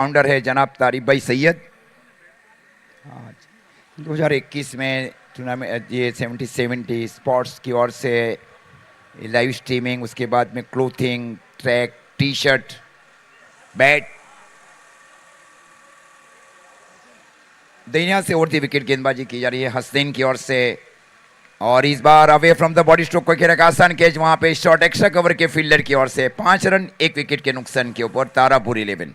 Founder है जनाब तारिक भाई सैयद। हाँ, 2021 में टूर्नामेंट ये 70 स्पोर्ट्स की ओर से लाइव स्ट्रीमिंग, उसके बाद में clothing, track, T shirt, bat, दीनिया से उड़ती विकेट गेंदबाजी की जा रही है हसनैन की ओर से। और इस बार away from the body stroke को खेला एक आसान कैच, वहां पे शॉट एक्स्ट्रा कवर के फील्डर की ओर से 5 रन 1 विकेट के नुकसान के ऊपर तारापुर 11।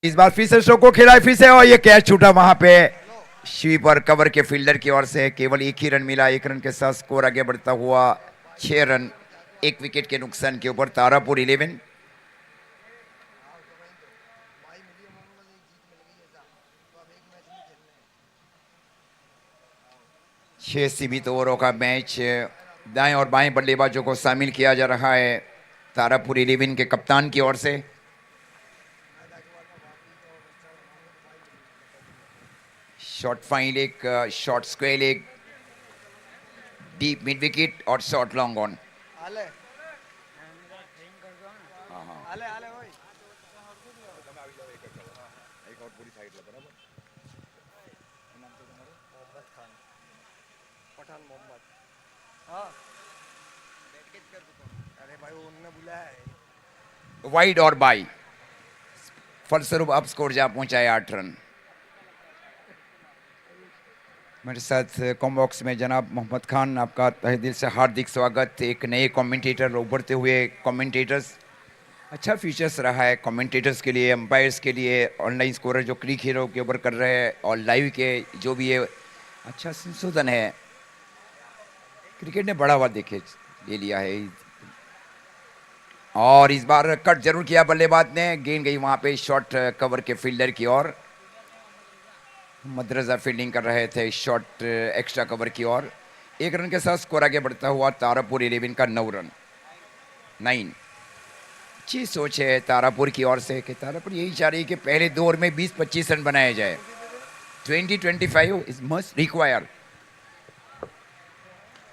इस बार फिर से शो को खेला है फिर से, और ये कैच छूटा वहां पे स्वीपर कवर के फील्डर की ओर से। केवल एक ही रन मिला, एक रन के साथ स्कोर आगे बढ़ता हुआ 6 रन 1 विकेट के नुकसान के ऊपर तारापुर 11। 6 सीमित ओवरों का मैच, दाएं और बाएं बल्लेबाजों को शामिल किया जा रहा है तारापुर 11 के कप्तान की ओर से। Short fine leg, short square leg, deep mid wicket और शॉर्ट लॉन्ग ऑन। वाइड और बाई, फलस्वरूप अब स्कोर जा पहुंचा है 8 रन। मेरे साथ कॉम्बॉक्स में जनाब मोहम्मद खान, आपका तहे दिल से हार्दिक स्वागत। एक नए कमेंटेटर, उभरते हुए कमेंटेटर्स, अच्छा फीचर्स रहा है कमेंटेटर्स के लिए, एम्पायर्स के लिए, ऑनलाइन स्कोरर जो क्रिक हीरो के ऊपर कर रहे हैं और लाइव के जो भी है, अच्छा संशोधन है। क्रिकेट ने बढ़ावा देखे ले लिया है। और इस बार कट जरूर किया बल्लेबाज ने, गेंद गई वहां पे शॉर्ट कवर के फील्डर की ओर। मद्रजा फील्डिंग कर रहे थे शॉर्ट एक्स्ट्रा कवर की ओर। 1 रन के साथ स्कोर आगे बढ़ता हुआ तारापुर 11 का 9 रन 9। अच्छी सोच है तारापुर की ओर से कि तारापुर यही चाह रही है कि पहले 2 ओवर में 20-25 रन बनाया जाए। 20-25 इज मस्ट रिक्वायर।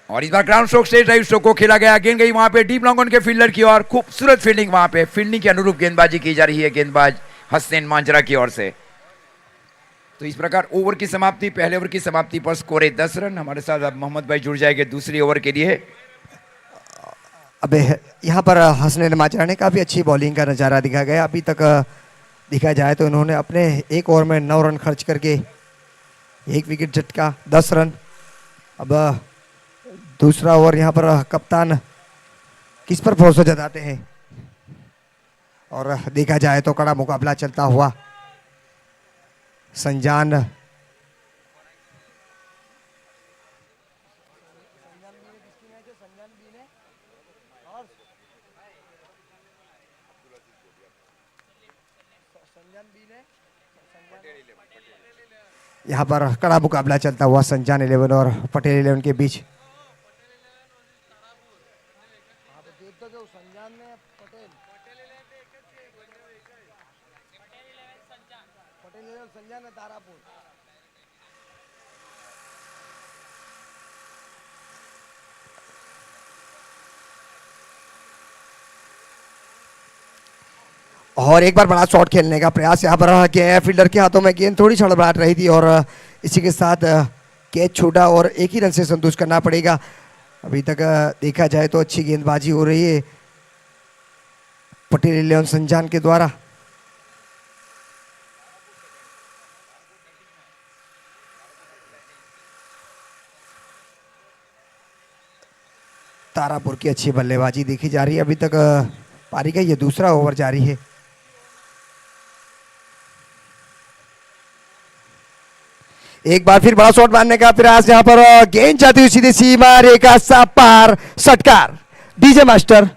और इस बार ground stroke straight drive stroke को खेला गया, गेंद गई वहां पे डीप लॉन्ग ऑन के फील्डर की ओर। खूबसूरत फील्डिंग, वहां पे फील्डिंग के अनुरूप गेंदबाजी की जा रही है गेंदबाज हसनैन मांजरा की ओर से। तो इस प्रकार ओवर की समाप्ति, पहले ओवर की समाप्ति पर स्कोर है 10 रन। हमारे साथ अब मोहम्मद भाई जुड़ जाएंगे दूसरी ओवर के लिए। अबे यहाँ पर हसनैन माजरा ने काफ़ी अच्छी बॉलिंग का नज़ारा दिखा गया। अभी तक देखा जाए तो इन्होंने अपने एक ओवर में 9 रन खर्च करके 1 विकेट झटका, 10 रन। अब दूसरा ओवर यहाँ पर कप्तान किस पर भरोसा जताते हैं, और देखा जाए तो कड़ा मुकाबला चलता हुआ संजान यहाँ पर कड़ा मुकाबला चलता हुआ संजान 11 और पटेल 11 के बीच। और एक बार बड़ा शॉट खेलने का प्रयास यहाँ पर रहा कि फील्डर के हाथों में गेंद थोड़ी छड़बड़ाहट रही थी और इसी के साथ कैच छूटा और एक ही रन से संतुष्ट करना पड़ेगा। अभी तक देखा जाए तो अच्छी गेंदबाजी हो रही है पटेल 11 संजान के द्वारा। तारापुर की अच्छी बल्लेबाजी देखी जा रही है। अभी तक पारी का ये दूसरा ओवर जारी है। एक बार फिर बड़ा शॉट मारने का प्रयास, यहाँ पर गेंद जाती हुई सीधी सीमा रेखा सा पार, षटकार डीजे मास्टर।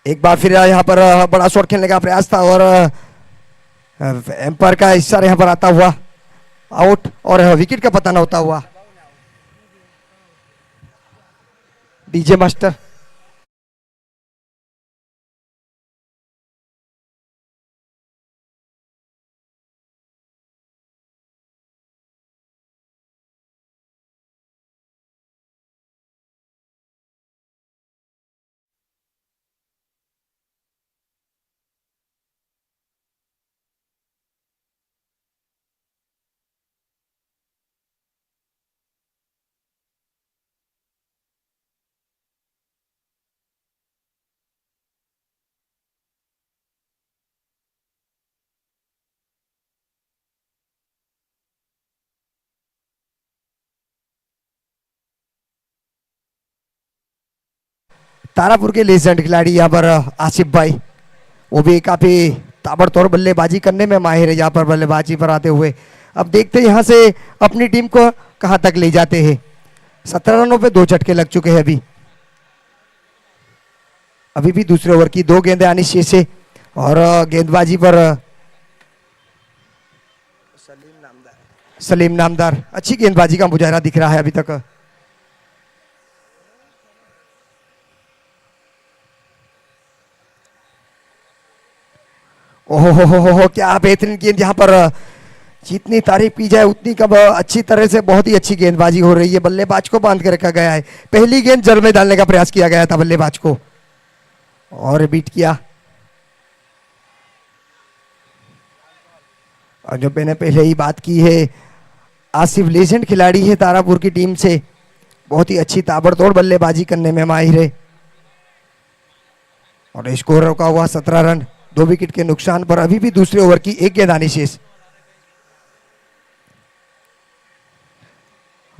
एक बार फिर यहाँ पर बड़ा शॉट खेलने का प्रयास था और एम्पायर का इशारा यहाँ पर आता हुआ आउट और विकेट का पता न होता हुआ डीजे मास्टर। तारापुर के लेजेंड खिलाड़ी यहाँ पर आसिफ भाई, वो भी काफी ताबड़तोड़ बल्लेबाजी करने में माहिर है। यहाँ पर बल्लेबाजी पर आते हुए अब देखते हैं यहाँ से अपनी टीम को कहां तक ले जाते हैं। 17 रनों पे 2 झटके लग चुके हैं। अभी भी दूसरे ओवर की 2 गेंदें आनी शेष है और गेंदबाजी पर सलीम नामदार अच्छी गेंदबाजी का मुजाहरा दिख रहा है अभी तक। ओहो क्या बेहतरीन गेंद, यहाँ पर जितनी तारीफ की जाए उतनी कम। अच्छी तरह से बहुत ही अच्छी गेंदबाजी हो रही है। बल्लेबाज को बांध के रखा गया है। पहली गेंद जल में डालने का प्रयास किया गया था बल्लेबाज को और बीट किया। और जो मैंने पहले ही बात की है, आसिफ लेजेंड खिलाड़ी है तारापुर की टीम से, बहुत ही अच्छी ताबड़तोड़ बल्लेबाजी करने में माहिर है। और स्कोर रुका हुआ 17 रन 2 विकेट के नुकसान पर। अभी भी दूसरे ओवर की 1 गेंद आनी शेष।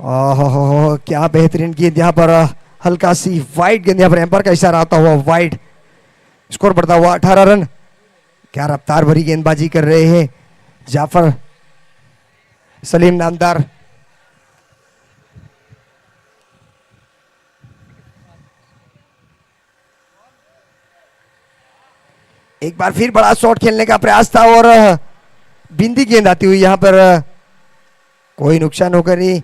ओहो क्या बेहतरीन गेंद, यहाँ पर हल्का सी वाइड गेंद, यहाँ पर एम्पायर का इशारा आता हुआ वाइड। स्कोर बढ़ता हुआ 18 रन। क्या रफ्तार भरी गेंदबाजी कर रहे हैं जाफर सलीम नामदार। एक बार फिर बड़ा शॉट खेलने का प्रयास था और बिंदी गेंद आती हुई, यहाँ पर कोई नुकसान होकर नहीं।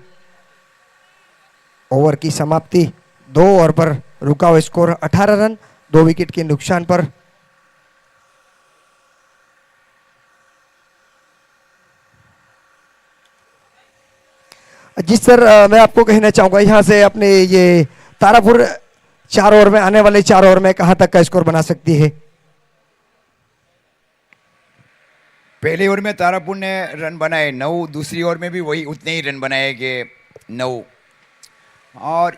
ओवर की समाप्ति 2 ओवर पर रुका हुआ स्कोर 18 रन 2 विकेट के नुकसान पर। जिस सर मैं आपको कहना चाहूंगा यहाँ से अपने ये तारापुर 4 ओवर में, आने वाले 4 ओवर में कहां तक का स्कोर बना सकती है। पहले ओवर में तारापुर ने रन बनाए 9, दूसरी ओवर में भी वही उतने ही रन बनाए कि 9। और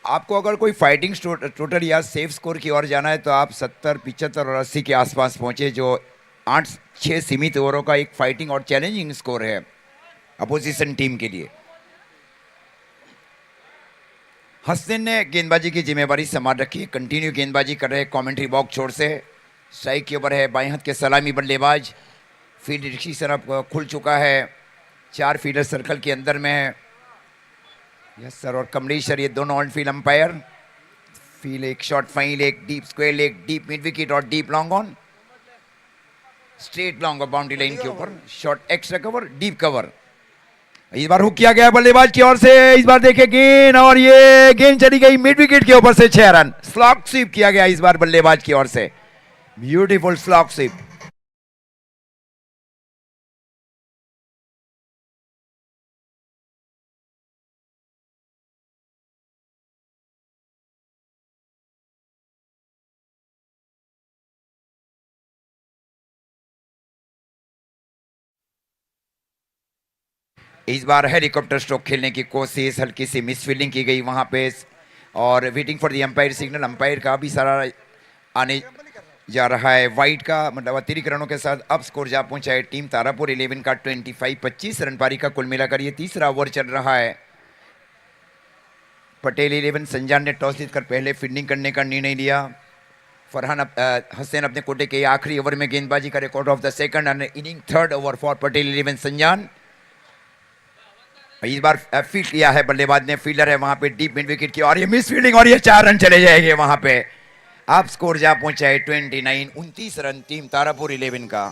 आपको अगर कोई फाइटिंग टोटल या सेफ स्कोर की ओर जाना है तो आप 70, 75 और 80 के आसपास पहुंचे, जो 8-6 सीमित ओवरों का एक फाइटिंग और चैलेंजिंग स्कोर है अपोजिशन टीम के लिए। हसन ने गेंदबाजी की जिम्मेवारी संभाल रखी है, कंटिन्यू गेंदबाजी कर रहे कमेंट्री बॉक्स छोर से। स्ट्राइक के ऊपर है बाएं हाथ के सलामी बल्लेबाज। फील्ड डिसीजन अब खुल चुका है, 4 फील्डर सर्कल के अंदर में है। यस सर, और कमलेश सर ये दोनों ऑन फील्ड अंपायर। फील्ड एक शॉर्ट फाइल, एक डीप स्क्वेयर, एक डीप मिड विकेट और deep long on. Straight long और बाउंड्री लाइन के ऊपर short extra cover, deep cover. इस बार हुक किया गया बल्लेबाज की ओर से। इस बार देखे गेंद, और ये गेंद चली गई मिड विकेट के ऊपर से 6 रन। स्लॉग स्वीप किया गया इस बार बल्लेबाज की ओर से, ब्यूटीफुल स्लॉग स्वीप। इस बार हेलीकॉप्टर स्ट्रोक खेलने की कोशिश, हल्की सी मिस फील्डिंग की गई वहां पे, और waiting for the umpire signal. Umpire का भी सारा आने जा रहा है वाइड का, मतलब अतिरिक्त रनों के साथ अब स्कोर जा पहुंचा है टीम तारापुर 11 का 25 रन पारी का कुल मिलाकर ये तीसरा ओवर चल रहा है। पटेल 11 संजान ने टॉस जीतकर पहले फील्डिंग करने का निर्णय लिया। फरहान हसैन अपने कोटे के आखिरी ओवर में गेंदबाजी का record of the second and inning third over for Patel 11 संजान। इस बार फील्ड किया है बल्लेबाज ने, फील्डर है वहां पे डीप मिड विकेट की, और ये मिस फील्डिंग, और ये 4 रन चले जाएंगे वहां पे। आप स्कोर जा पहुंचा है 29 रन टीम तारापुर 11 का।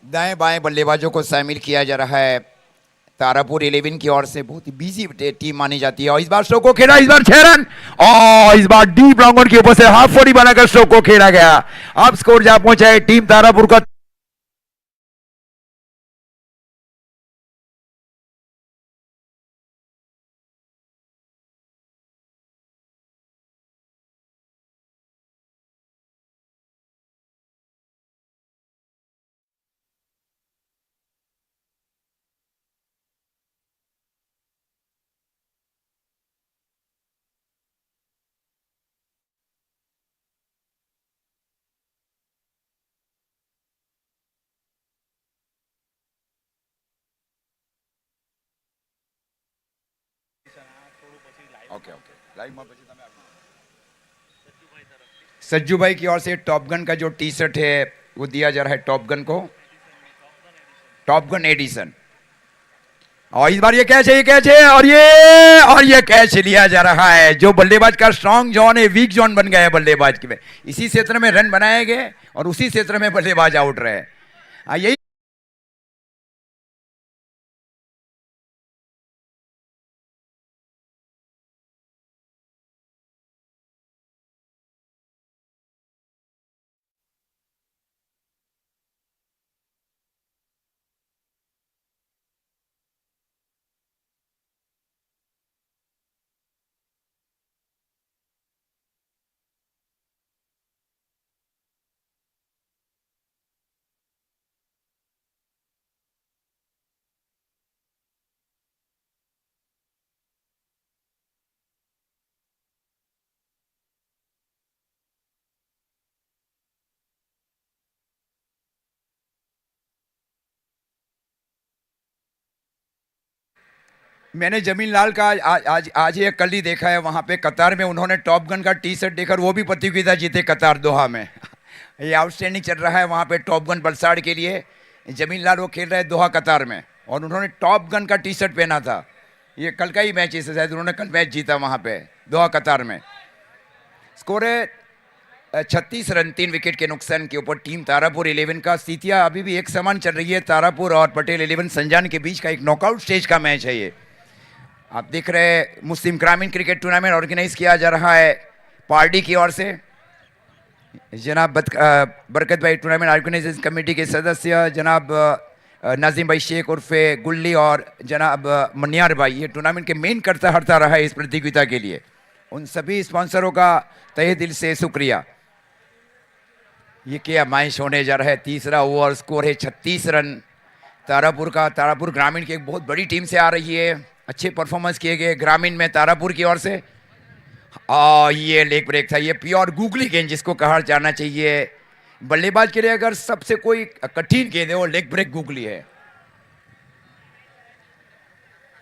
दाएं बाएं बल्लेबाजों को शामिल किया जा रहा है तारापुर 11 की ओर से। बहुत ही बिजी टीम मानी जाती है, और इस बार स्ट्रोक को खेला, इस बार 6 रन, और इस बार डीप लॉन्ग ऑन के ऊपर से हाफ 40 बनाकर स्ट्रोक को खेला गया। अब स्कोर जा पहुंचा है टीम तारापुर का। ओके लाइव में પછી તમે सज्जू भाई की ओर से टॉप गन का जो टी शर्ट है वो दिया जा रहा है टॉप गन को, टॉप गन एडिशन। और इस बार ये कैच है, ये कैच है, और ये कैच लिया जा रहा है। जो बल्लेबाज का स्ट्रॉन्ग जोन है वीक जोन बन गया है बल्लेबाज के में। इसी क्षेत्र में रन बनाए गए और उसी क्षेत्र में बल्लेबाज आउट रहे। यही मैंने जमीन लाल का आज ये कल ही देखा है वहाँ पे कतार में। उन्होंने टॉप गन का टी शर्ट देखकर वो भी प्रतियोगिता जीते कतार दोहा में। ये आउटस्टैंडिंग चल रहा है वहाँ पे टॉप गन वलसाड़ के लिए। जमीन लाल वो खेल रहे दोहा कतार में, और उन्होंने टॉप गन का टी शर्ट पहना था। ये कल का ही मैच है शायद, उन्होंने कल मैच जीता वहाँ पे दोहा कतार में। स्कोर है 36 रन 3 विकेट के नुकसान के ऊपर टीम तारापुर 11 का। स्थितियाँ अभी भी एक समान चल रही है। तारापुर और पटेल 11 संजान के बीच का एक नॉकआउट स्टेज का मैच है ये। आप देख रहे हैं मुस्लिम ग्रामीण क्रिकेट टूर्नामेंट ऑर्गेनाइज किया जा रहा है पार्टी की ओर से। जनाब बरकत भाई टूर्नामेंट ऑर्गेनाइजेशन कमेटी के सदस्य, जनाब नाजिम भाई शेख उर्फे गुल्ली, और जनाब मनियार भाई, ये टूर्नामेंट के मेन करता हरता रहा है इस प्रतियोगिता के लिए। उन सभी स्पॉन्सरों का तहे दिल से शुक्रिया। ये क्या मैच होने जा रहा है। तीसरा ओवर, स्कोर है 36 रन तारापुर का। तारापुर ग्रामीण की एक बहुत बड़ी टीम से आ रही है। अच्छे परफॉर्मेंस किए गए ग्रामीण में तारापुर की ओर से। ये लेग ब्रेक था, ये प्योर गूगली गेंद जिसको कहा जाना चाहिए। बल्लेबाज के लिए अगर सबसे कोई कठिन गेंद है वो लेग ब्रेक गूगली है।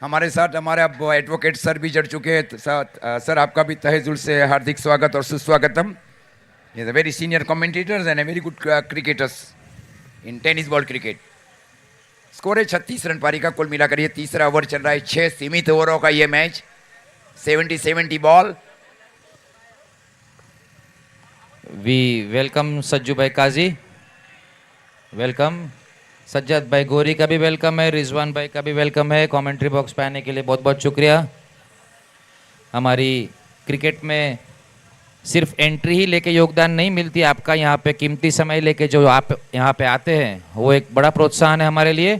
हमारे साथ हमारे अब एडवोकेट सर भी जुड़ चुके हैं। सर आपका भी तहे दिल से हार्दिक स्वागत और सुस्वागतम। He is a very senior commentators and a very good cricketers in tennis ball cricket. Score है 36 रन पारी का। कुल मिलाकर ये तीसरा ओवर चल रहा है। 6 सीमित ओवरों का ये match. 70-70 ball. We welcome Sajju Bhai Kazi, welcome. Sajjad भाई गोरी का भी वेलकम है, रिजवान भाई का भी वेलकम है। कमेंट्री बॉक्स पे आने के लिए बहुत बहुत शुक्रिया। हमारी क्रिकेट में सिर्फ एंट्री ही लेके योगदान नहीं मिलती, आपका यहाँ पे कीमती समय लेके जो आप यहाँ पे आते हैं वो एक बड़ा प्रोत्साहन है हमारे लिए।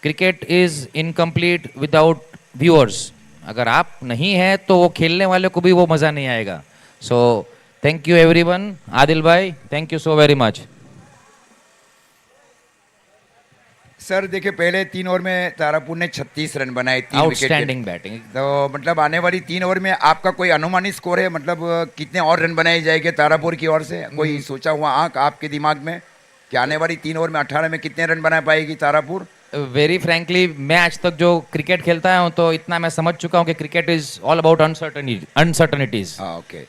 Cricket is incomplete without viewers. अगर आप नहीं हैं तो वो खेलने वाले को भी वो मज़ा नहीं आएगा। So thank you everyone. Adil भाई thank you so very much. Sir देखिए पहले 3 ओवर में तारापुर ने 36 रन बनाए, 3 विकेट। Outstanding batting. तो मतलब आने वाली 3 ओवर में आपका कोई अनुमानित स्कोर है? मतलब कितने और रन बनाए जाएंगे तारापुर की ओर से? कोई सोचा हुआ आंक आपके दिमाग में कि आने वाली 3 ओवर में 18 में कितने रन बना पाएगी तारापुर? वेरी फ्रैंकली मैं आज तक जो क्रिकेट खेलता हूँ तो इतना मैं समझ चुका हूँ कि cricket is all about uncertainties. Okay.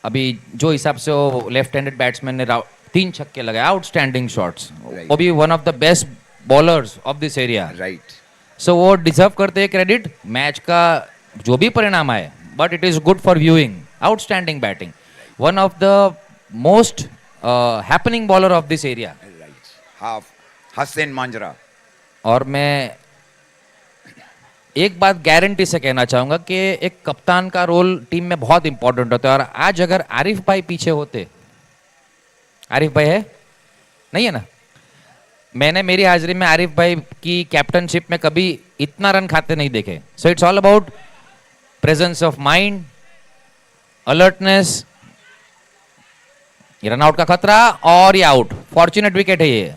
अभी जो हिसाब से वो लेफ्ट हैंडेड बैट्समैन ने 3 छक्के लगाए, आउटस्टैंडिंग शॉट्स, वो भी one of the best bowlers of this area. Right. So वो डिजर्व करते हैं क्रेडिट। मैच का जो भी परिणाम आए, but it is good for viewing. Outstanding batting, one of the most happening bowler of this area. Right. हाफ हसन मांजरा। और मैं एक बात गारंटी से कहना चाहूँगा कि एक कप्तान का रोल टीम में बहुत इंपॉर्टेंट होता है। और आज अगर आरिफ भाई पीछे होते, आरिफ भाई है नहीं है ना, मैंने मेरी हाजिरी में आरिफ भाई की कैप्टनशिप में कभी इतना रन खाते नहीं देखे। So it's all about presence of mind, alertness. Run out का खतरा और ये आउट, फॉर्चुनेट विकेट है ये।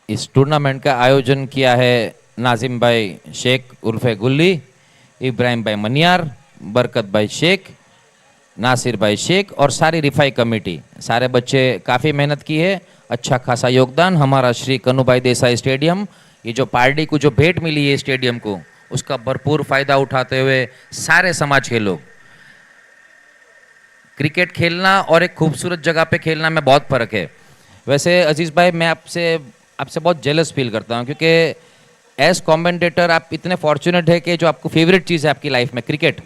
इस टूर्नामेंट का आयोजन किया है नाजिम भाई शेख उर्फे गुल्ली, इब्राहिम भाई मनियार, बरकत भाई शेख, नासिर भाई शेख और सारी रिफाई कमेटी। सारे बच्चे काफ़ी मेहनत की है, अच्छा खासा योगदान। हमारा श्री कन्नूभाई देसाई स्टेडियम, ये जो पार्टी को जो भेंट मिली है स्टेडियम को, उसका भरपूर फायदा उठाते हुए सारे समाज के लोग। क्रिकेट खेलना और एक खूबसूरत जगह पे खेलना में बहुत फ़र्क है। वैसे अजीज़ भाई मैं आपसे बहुत जेलस फील करता हूँ, क्योंकि एज कमेंटेटर आप इतने फॉर्चुनेट है कि जो आपको फेवरेट चीज़ है आपकी लाइफ में क्रिकेट,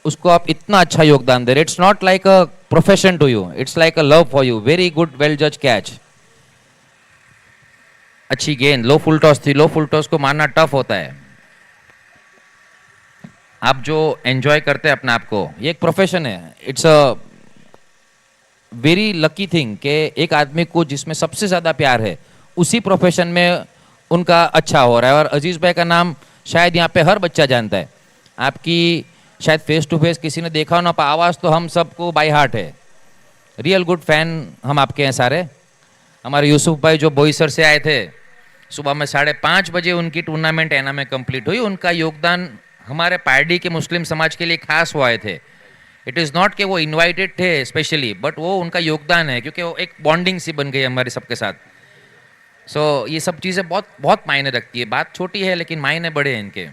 उसको आप इतना अच्छा योगदान दे रहे। It's not like a profession to you, it's like a love for you. Very good, well जज कैच, अच्छी गेंद, लो फुल टॉस थी। लो फुल टॉस को मारना टफ होता है। आप जो एंजॉय करते हैं अपने आप को, ये एक प्रोफेशन है। It's a very lucky thing कि एक आदमी को जिसमें सबसे ज़्यादा प्यार है उसी प्रोफेशन में उनका अच्छा हो रहा है। और अजीज़ भाई का नाम शायद यहाँ पे हर बच्चा जानता है। आपकी शायद फेस टू फेस किसी ने देखा हो ना, पर आवाज़ तो हम सबको बाय हार्ट है। रियल गुड फैन हम आपके हैं सारे। हमारे यूसुफ भाई जो बोईसर से आए थे, सुबह में 5:30 बजे उनकी टूर्नामेंट एना में कंप्लीट हुई। उनका योगदान हमारे पार्टी के मुस्लिम समाज के लिए खास वो आए थे। इट इज़ नॉट कि वो इन्वाइटेड थे स्पेशली, बट वो उनका योगदान है, क्योंकि वो एक बॉन्डिंग सी बन गई हमारे सबके साथ। सो ये सब चीज़ें बहुत बहुत मायने रखती है. बात छोटी है लेकिन मायने बड़े हैं इनके.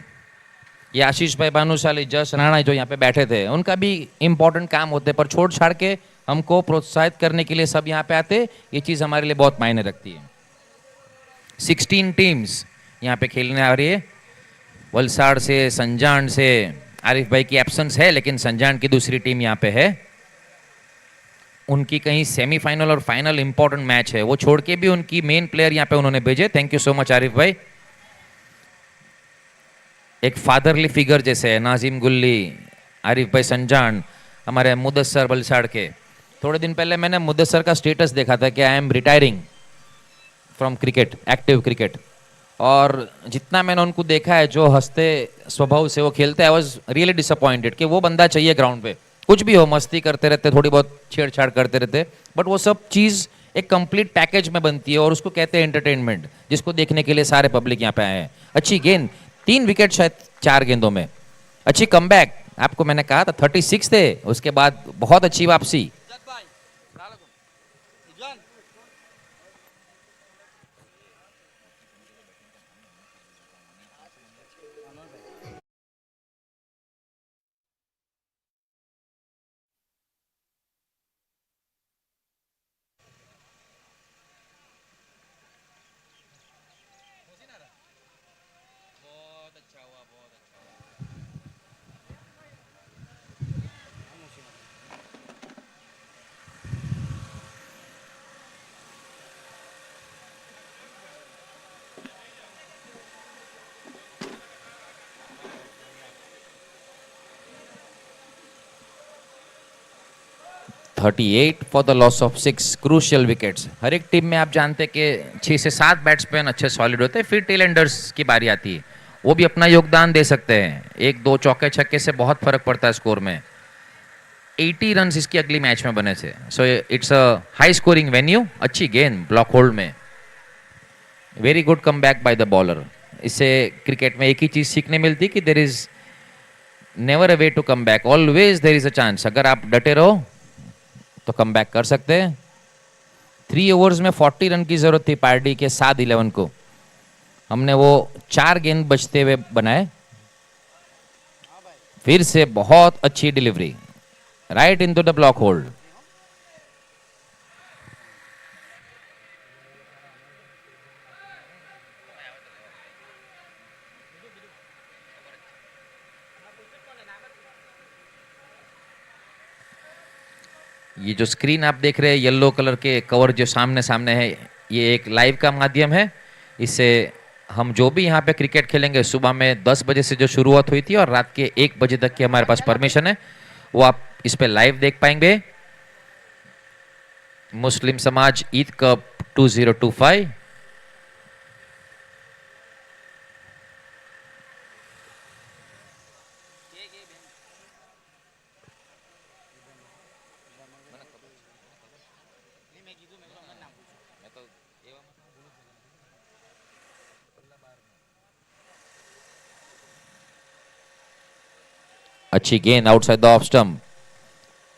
ये आशीष भाई भानुशाली, जस राणा जो यहाँ पे बैठे थे, उनका भी इम्पोर्टेंट काम होते, पर छोड़ छाड़ के हमको प्रोत्साहित करने के लिए सब यहाँ पे आते. ये चीज़ हमारे लिए बहुत मायने रखती है. 16 टीम्स यहाँ पे खेलने आ रही है. वलसाड़ से, संजान से. आरिफ भाई की एब्सेंस है लेकिन संजान की दूसरी टीम यहाँ पे है. उनकी कहीं सेमीफाइनल और फाइनल इंपॉर्टेंट मैच है, वो छोड़ के भी उनकी मेन प्लेयर यहाँ पे उन्होंने भेजे. Thank you so much Arif भाई. एक फादरली फिगर जैसे है नाजिम गुल्ली, आरिफ भाई संजान, हमारे मुदस्सर वलसाड़ के. थोड़े दिन पहले मैंने मुदस्सर का स्टेटस देखा था कि I am retiring from cricket, active cricket. और जितना मैंने उनको देखा है, जो हंसते स्वभाव से वो खेलते हैं, आई वॉज रियली डिसअपॉइंटेड कि वो बंदा चाहिए ग्राउंड पे. कुछ भी हो, मस्ती करते रहते, थोड़ी बहुत छेड़छाड़ करते रहते, बट वो सब चीज़ एक कंप्लीट पैकेज में बनती है और उसको कहते हैं एंटरटेनमेंट, जिसको देखने के लिए सारे पब्लिक यहाँ पे आए हैं. अच्छी गेंद, 3 विकेट शायद 4 गेंदों में. अच्छी कमबैक, आपको मैंने कहा था 36 थे, उसके बाद बहुत अच्छी वापसी. Thirty 38 for the loss of 6 crucial wickets. हर एक टीम में आप जानते हैं कि 6 से 7 बैट्समैन अच्छे सॉलिड होते हैं, फिर टेल एंडर्स की बारी आती है, वो भी अपना योगदान दे सकते हैं. 1-2 चौके छक्के से बहुत फर्क पड़ता है स्कोर में. 80 रन इसकी अगली मैच में बने थे. So it's a high scoring venue. अच्छी गेंद ब्लॉक होल्ड में. Very good come back by the bowler. इससे क्रिकेट में एक ही चीज़ सीखने मिलती कि there is never a way to come back, always there is a chance. अगर आप डटे रहो तो कम बैक कर सकते हैं. 3 ओवर्स में 40 रन की जरूरत थी पार्टी के साथ 11 को. हमने वो 4 गेंद बचते हुए बनाए. फिर से बहुत अच्छी delivery, right into the block hold. ये जो स्क्रीन आप देख रहे हैं येलो कलर के कवर जो सामने सामने है, ये एक लाइव का माध्यम है. इससे हम जो भी यहाँ पे क्रिकेट खेलेंगे, सुबह में 10 बजे से जो शुरुआत हुई थी और रात के 1 बजे तक की हमारे पास परमिशन है, वो आप इस पे लाइव देख पाएंगे. मुस्लिम समाज ईद कप 2025. अच्छी गेंद आउटसाइड द ऑफ स्टंप.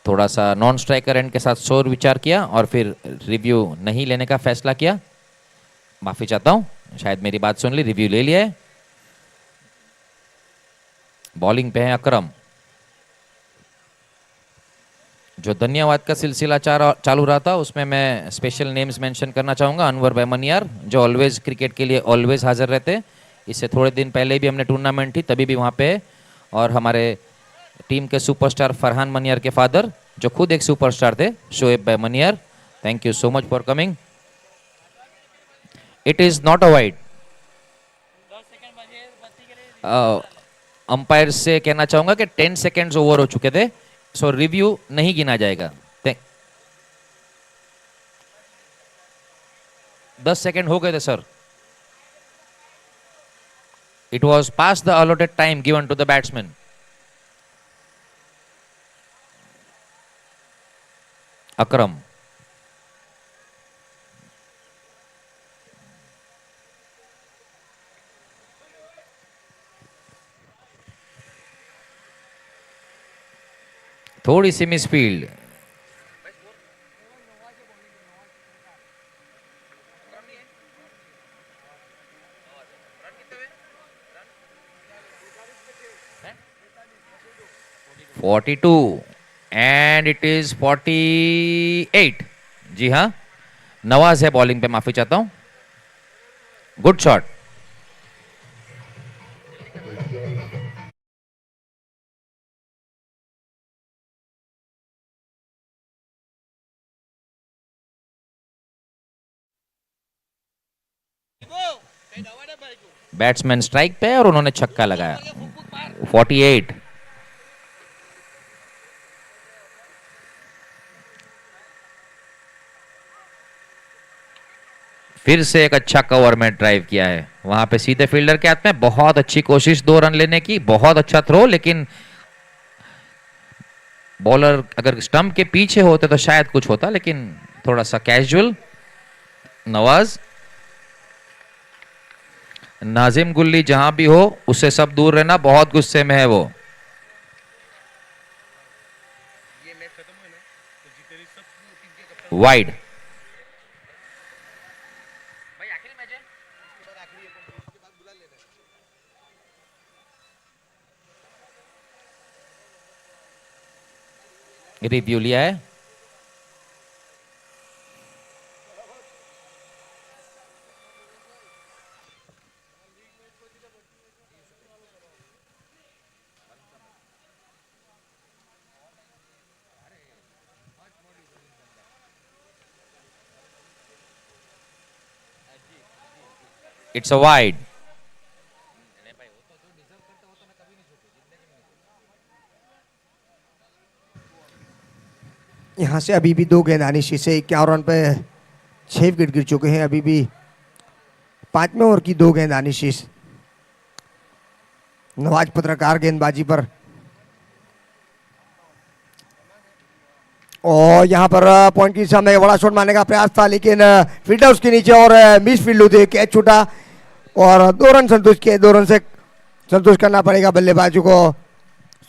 थोड़ा सा नॉन स्ट्राइकर एंड के साथ शोर विचार किया और फिर रिव्यू नहीं लेने का फैसला किया. माफी चाहता हूं, शायद मेरी बात सुन ली, रिव्यू ले लिया है. बॉलिंग पे है अकरम. जो धन्यवाद का सिलसिला चालू रहा था, उसमें मैं स्पेशल नेम्स मेंशन करना चाहूँगा. अनवर बेमनियार, जो ऑलवेज क्रिकेट के लिए ऑलवेज हाजिर रहते. इससे थोड़े दिन पहले भी हमने टूर्नामेंट थी, तभी भी वहाँ पे. और हमारे टीम के सुपरस्टार फरहान मनियार के फादर, जो खुद एक सुपरस्टार थे, Shoaib Bemaniyar. Thank you so much for coming. It is not a wide. Umpire से कहना चाहूँगा कि 10 सेकेंड्स ओवर हो चुके थे, सो रिव्यू नहीं गिना जाएगा. 10 सेकेंड हो गए थे sir. It was past the allotted time given to the batsman. Akram. थोड़ी सी misfield. 42 and it is 48। जी हाँ, नवाज है बॉलिंग पे, माफी चाहता हूं। Good shot. बैट्समैन स्ट्राइक पे और उन्होंने छक्का लगाया। 48। फिर से एक अच्छा कवर में ड्राइव किया है, वहां पे सीधे फील्डर के हाथ में। बहुत अच्छी कोशिश 2 रन लेने की, बहुत अच्छा थ्रो, लेकिन बॉलर अगर स्टंप के पीछे होते तो शायद कुछ होता, लेकिन थोड़ा सा कैजुअल। नवाज, नाजिम गुल्ली जहां भी हो उससे सब दूर रहना, बहुत गुस्से में है वो। वाइड। रिव्यू लिया है। It's a wide. यहाँ से अभी भी 2 गेंद आनी से 51 रन पे 6 विकेट गिर चुके हैं। अभी भी 5वें ओवर की 2 गेंद आनी शेष। नवाज पत्रकार गेंदबाजी पर, और यहाँ पर पॉइंट की दिशा में बड़ा शॉट मारने का प्रयास था, लेकिन फील्डर उसके नीचे और मिस फील्ड होते कैच छूटा और 2 रन संतुष्ट किए। 2 रन से संतुष्ट करना पड़ेगा बल्लेबाजों को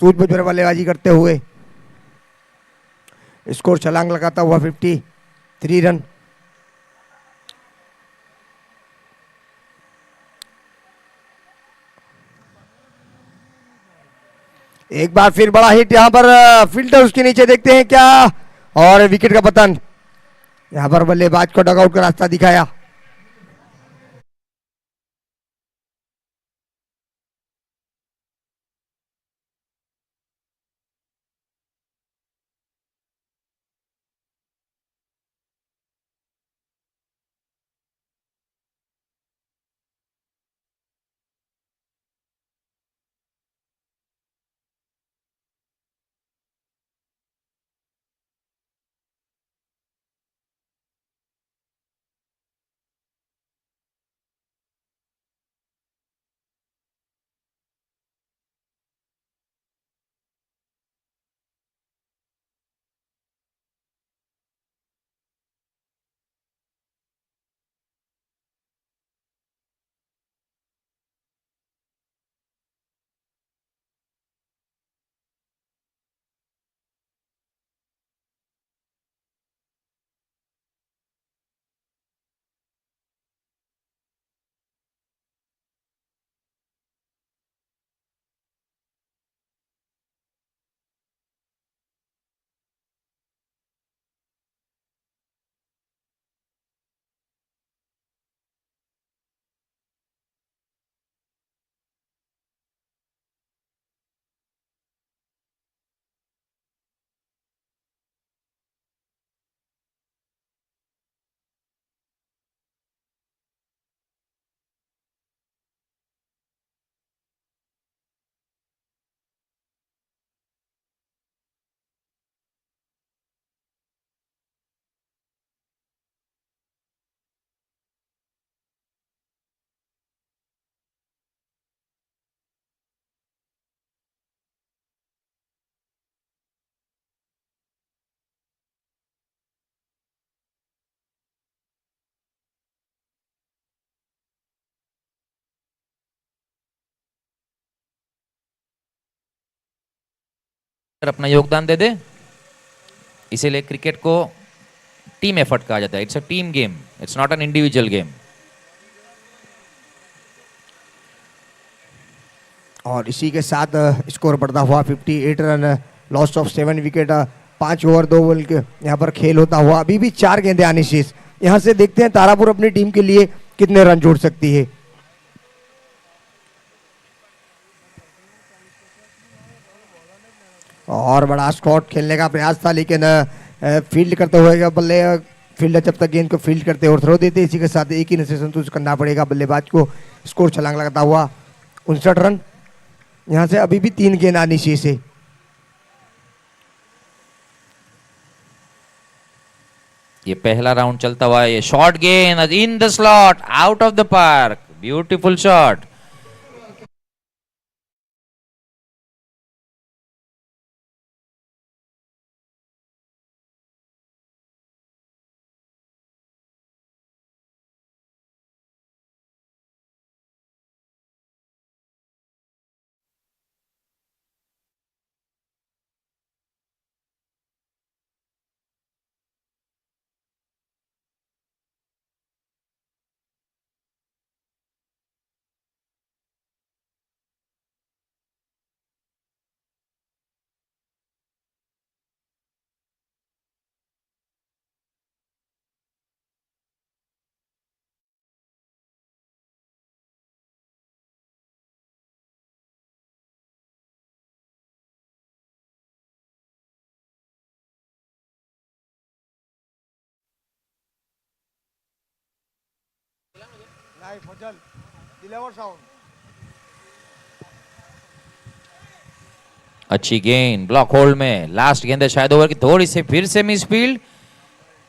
सूझबूझ पर बल्लेबाजी करते हुए। स्कोर छलांग लगाता हुआ 53 रन। एक बार फिर बड़ा हिट यहाँ पर, फील्डर उसके नीचे, देखते हैं क्या, और विकेट का पतन। यहाँ पर बल्लेबाज को डगआउट का रास्ता दिखाया। अपना योगदान दे दे, इसीलिए क्रिकेट को टीम एफर्ट कहा जाता है। It's a team game, it's not an individual game. और इसी के साथ स्कोर बढ़ता हुआ 58 run loss of 7 wicket, 5 over 2 ball के यहाँ पर खेल होता हुआ अभी भी 4 गेंदें आनी शेष। यहाँ से देखते हैं तारापुर अपनी टीम के लिए कितने रन जोड़ सकती है। और बड़ा शॉट खेलने का प्रयास था, लेकिन फील्ड करते हुए बल्ले फील्डर जब तक गेंद को फील्ड करते और थ्रो देते, इसी के साथ एक ही रन से संतुष्ट करना पड़ेगा बल्लेबाज को। स्कोर छलांग लगाता हुआ 59 रन। यहाँ से अभी भी 3 गेंद आनी शेष है। ये पहला राउंड चलता हुआ, ये शॉर्ट गेंद in the slot, out of the park, beautiful shot. अच्छी गेंद ब्लॉक होल्ड में, लास्ट गेंद है शायद ओवर की, थोड़ी सी फिर से मिस फील्ड।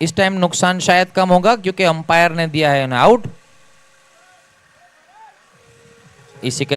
इस टाइम नुकसान शायद कम होगा क्योंकि अंपायर ने दिया है आउट। इसी के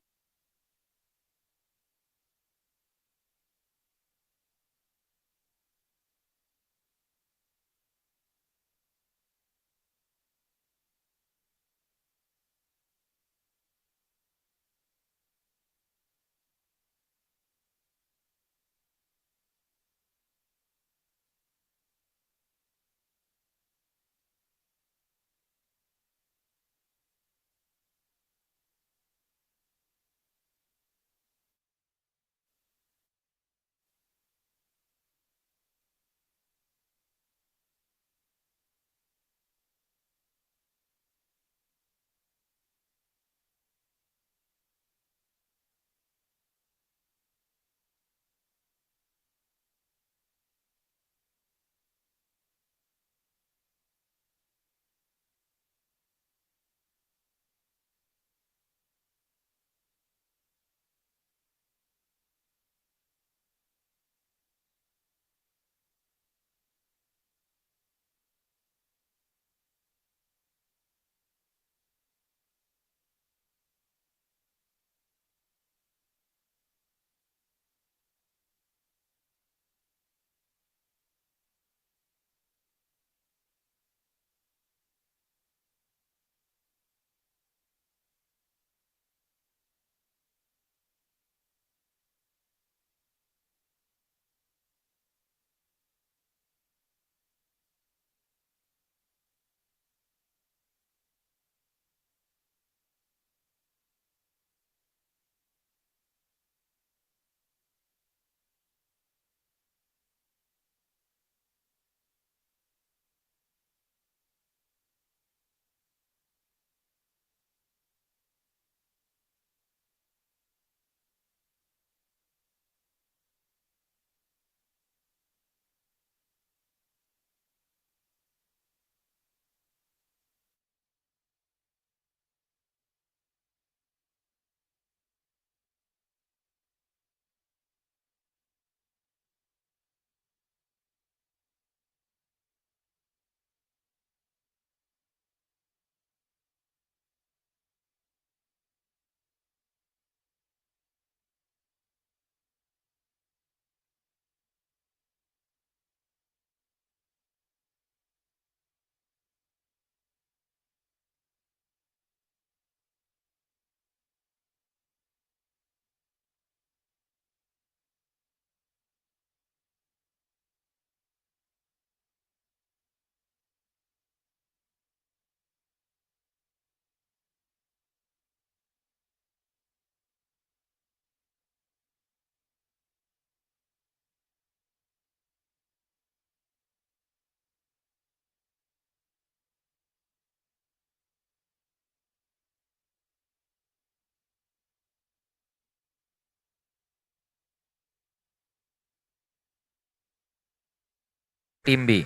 टीम भी,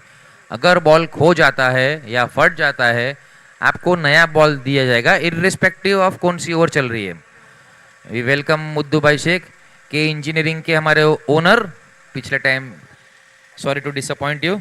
अगर बॉल खो जाता है या फट जाता है, आपको नया बॉल दिया जाएगा इर्रिस्पेक्टिव ऑफ कौन सी ओवर चल रही है। वी वेलकम मुद्दू भाई शेख के इंजीनियरिंग के हमारे ओनर। पिछले time sorry to disappoint you.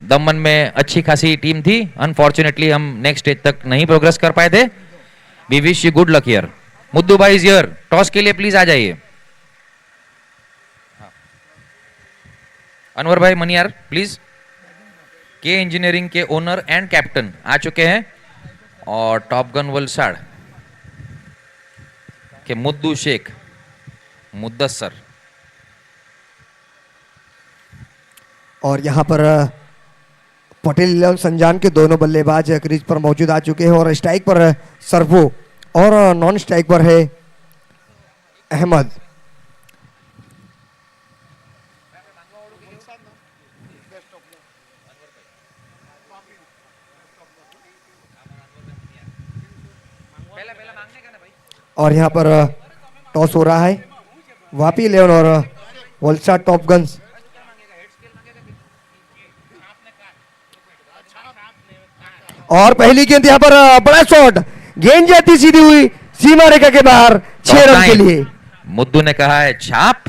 Daman में अच्छी खासी टीम थी, अनफॉर्चुनेटली हम नेक्स्ट स्टेज तक नहीं प्रोग्रेस कर पाए थे। We wish you good luck here. Muddu भाई इज हियर, टॉस के लिए प्लीज आ जाइए। अनवर भाई मनियार प्लीज। के इंजीनियरिंग के ओनर एंड कैप्टन आ चुके हैं और टॉप गन वलसाड़ के मुद्दू शेख मुद्दसर। और यहाँ पर पटेल इलेवन संजान के दोनों बल्लेबाज क्रीज पर मौजूद आ चुके हैं और स्ट्राइक पर सरफो और नॉन स्ट्राइक पर है अहमद। और यहाँ पर टॉस हो रहा है, वापी इलेवन और वलसाड टॉप गन्स। और पहली गेंद यहाँ पर बड़ा शॉट, गेंद जाती सीधी हुई सीमा रेखा के बाहर 6 रन के लिए। मुद्दू ने कहा है छाप।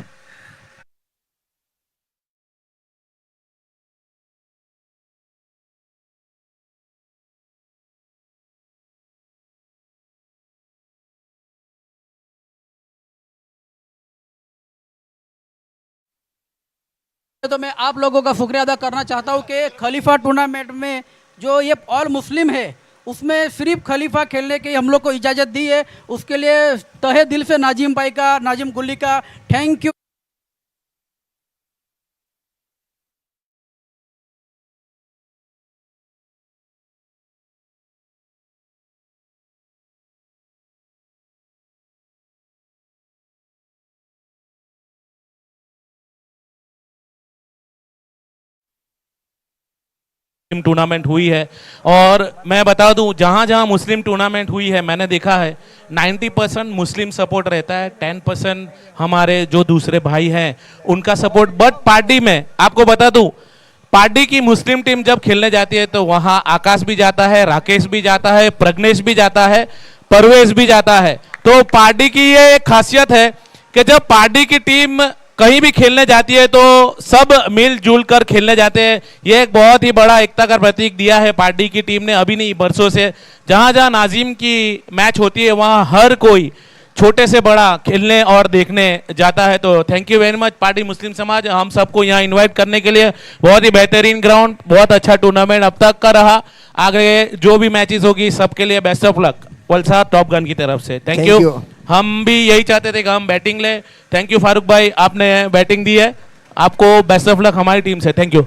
तो मैं आप लोगों का शुक्रिया अदा करना चाहता हूं कि खलीफा टूर्नामेंट में जो ये ऑल मुस्लिम है उसमें सिर्फ खलीफा खेलने की हम लोग को इजाज़त दी है, उसके लिए तहे दिल से नाजिम भाई का, नाजिम गुल्ली का थैंक यू। टूर्नामेंट हुई है और मैं बता दूं जहां जहां मुस्लिम टूर्नामेंट हुई है मैंने देखा है 90% मुस्लिम सपोर्ट रहता है, 10% हमारे जो दूसरे भाई हैं उनका सपोर्ट। बट पार्टी में आपको बता दूं, पार्टी की मुस्लिम टीम जब खेलने जाती है तो वहां आकाश भी जाता है, राकेश भी जाता है, प्रज्ञेश भी जाता है, परवेश भी जाता है। तो पार्टी की ये एक खासियत है कि जब पार्टी की टीम कहीं भी खेलने जाती है तो सब मिलजुल कर खेलने जाते हैं। ये एक बहुत ही बड़ा एकता का प्रतीक दिया है पार्टी की टीम ने, अभी नहीं बरसों से। जहां जहां नाजिम की मैच होती है वहां हर कोई छोटे से बड़ा खेलने और देखने जाता है। तो thank you very much party मुस्लिम समाज, हम सबको यहाँ इन्वाइट करने के लिए। बहुत ही बेहतरीन ग्राउंड, बहुत अच्छा टूर्नामेंट अब तक का रहा। आगे जो भी मैचेस होगी सबके लिए best of luck Valsad top gun की तरफ से। Thank you. हम भी यही चाहते थे कि हम बैटिंग ले। थैंक यू फारूक भाई, आपने बैटिंग दी है, आपको बेस्ट ऑफ लक हमारी टीम से। Thank you.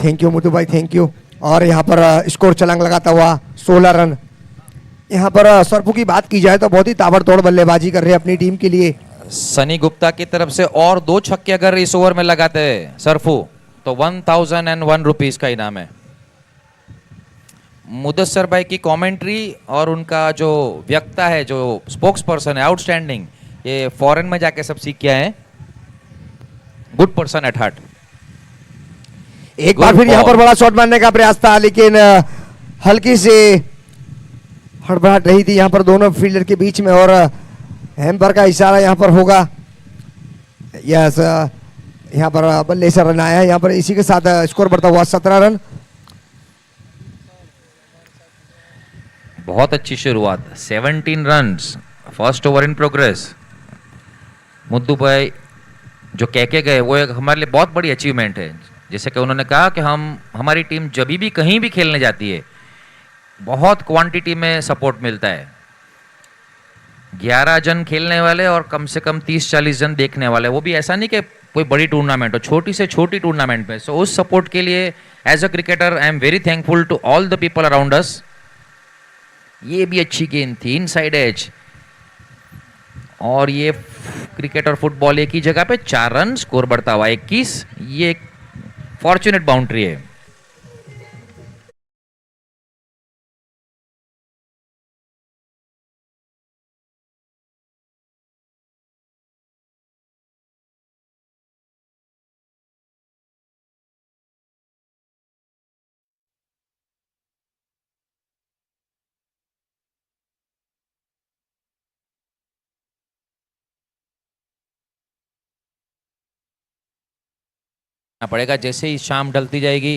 थैंक यू मुद्दू भाई, थैंक यू। और यहाँ पर स्कोर छलांग लगाता हुआ 16 रन। यहाँ पर सरफू की बात की जाए तो बहुत ही ताबड़तोड़ बल्लेबाजी कर रहे हैं अपनी टीम के लिए। सनी गुप्ता की तरफ से और 2 छक्के अगर इस ओवर में लगाते हैं सरफू तो 1001 रुपीज का इनाम है। मुदस्सर भाई की कमेंट्री और उनका जो व्यक्ता है, जो स्पोक्स पर्सन है, आउटस्टैंडिंग। ये फॉरेन में जाके सब सीख के आए हैं। Good person at heart. एक बार फिर यहाँ पर बड़ा शॉट मारने का प्रयास था लेकिन हल्की से हड़बड़ाहट रही थी यहाँ पर दोनों फील्डर के बीच में और हैम्पर का इशारा यहाँ पर होगा। यस, यहाँ पर बल्ले से रन आया है। यहाँ पर इसी के साथ स्कोर बढ़ता हुआ 17 रन। बहुत अच्छी शुरुआत, 17 runs, first over in progress. मुद्दू भाई जो कह के गए वो एक हमारे लिए बहुत बड़ी अचीवमेंट है। जैसे कि उन्होंने कहा कि हमारी टीम जब भी कहीं भी खेलने जाती है बहुत क्वांटिटी में सपोर्ट मिलता है। 11 जन खेलने वाले और कम से कम 30-40 जन देखने वाले, वो भी ऐसा नहीं कि कोई बड़ी टूर्नामेंट हो, छोटी से छोटी टूर्नामेंट में। सो उस सपोर्ट के लिए as a cricketer I am very thankful to all the people around us. ये भी अच्छी गेंद थी, इनसाइड एज, और ये क्रिकेट और फुटबॉल एक ही जगह पे 4 रन, स्कोर बढ़ता हुआ 21। ये एक फॉर्चुनेट बाउंड्री है। पड़ेगा जैसे ही शाम ढलती जाएगी।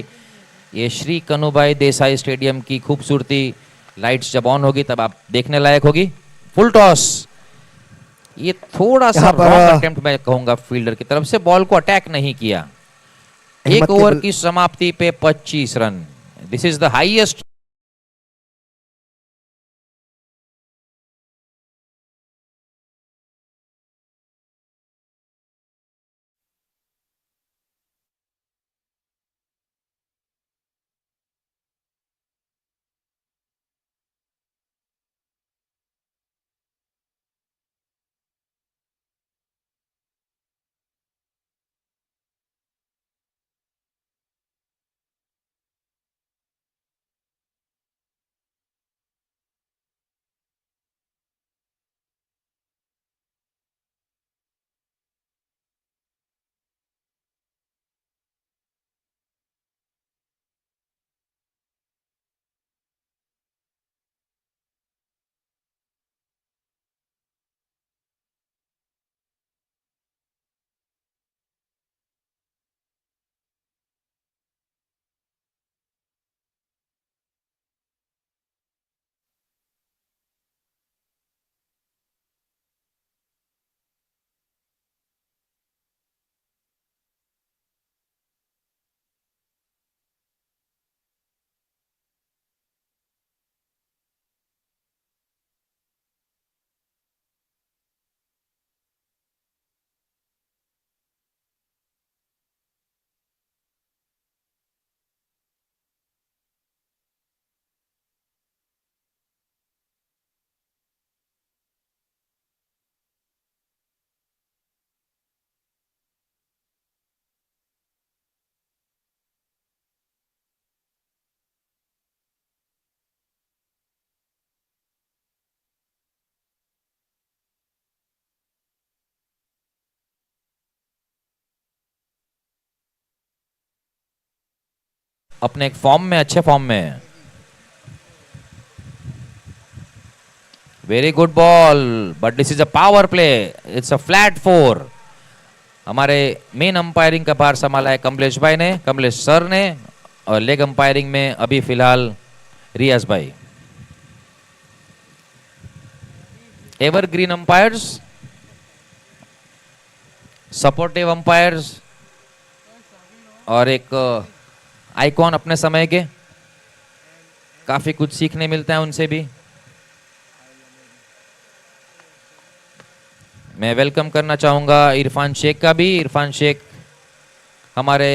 ये श्री कनुभाई देसाई स्टेडियम की खूबसूरती, लाइट्स जब ऑन होगी तब आप देखने लायक होगी। फुल टॉस, ये थोड़ा सा यहाँ पर रॉन्ग अटेम्प्ट मैं कहूंगा फील्डर की तरफ से, बॉल को अटैक नहीं किया। एक ओवर की समाप्ति पे 25 run, this is the highest. अपने एक फॉर्म में, अच्छे फॉर्म में है। Very good ball, but this is a power play, it's a flat 4। हमारे मेन अंपायरिंग का भार संभाला है कमलेश भाई ने, कमलेश सर ने, और लेग अंपायरिंग में अभी फिलहाल रियाज भाई। एवरग्रीन अंपायर्स, सपोर्टिव अंपायर्स, और एक आइकॉन अपने समय के, काफी कुछ सीखने मिलता है उनसे भी। मैं वेलकम करना चाहूंगा इरफान शेख का भी। इरफान शेख हमारे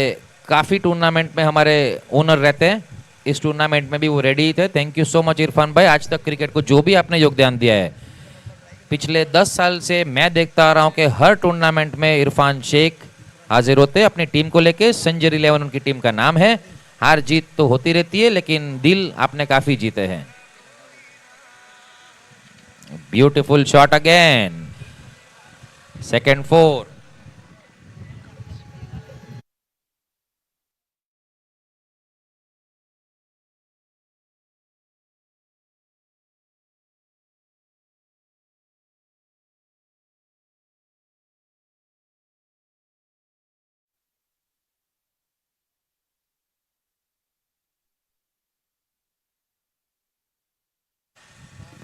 काफी टूर्नामेंट में हमारे ओनर रहते हैं, इस टूर्नामेंट में भी वो रेडी थे। Thank you so much Irfan भाई, आज तक क्रिकेट को जो भी आपने योगदान दिया है। पिछले 10 साल से मैं देखता आ रहा हूं कि हर टूर्नामेंट में इरफान शेख हाजिर होते हैं अपनी टीम को लेके। संजय 11 उनकी टीम का नाम है। हार जीत तो होती रहती है, लेकिन दिल आपने काफी जीते हैं। Beautiful shot again, second 4।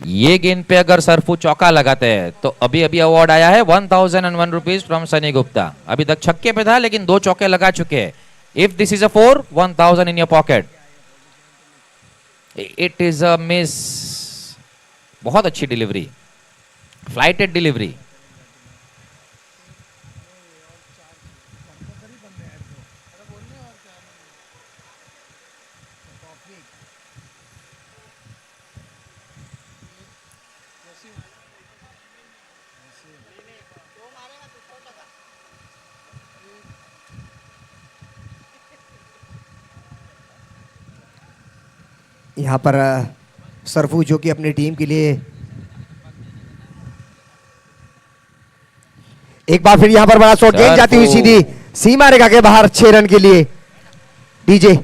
ये गेंद पे अगर सरफू चौका लगाते हैं तो अभी अभी अवार्ड आया है 1001 रुपीज फ्रॉम सनी गुप्ता। अभी तक छक्के पे था लेकिन 2 चौके लगा चुके हैं। If this is a 4, 1000 in your pocket. It is a miss. बहुत अच्छी डिलीवरी, फ्लाइटेड डिलीवरी। यहाँ पर सरफू जो कि अपनी टीम के लिए एक बार फिर यहाँ पर बड़ा शॉट, गेंद जाती हुई सरफू। सीधी सीमा रेखा के बाहर 6 रन के लिए। डीजे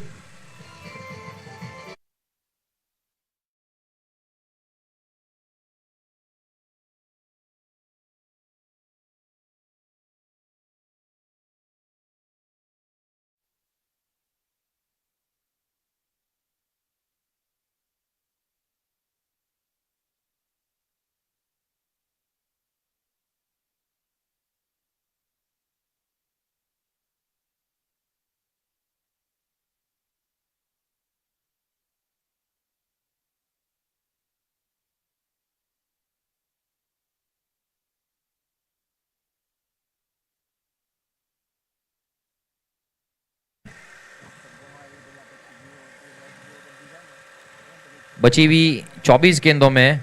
बची हुई 24 गेंदों में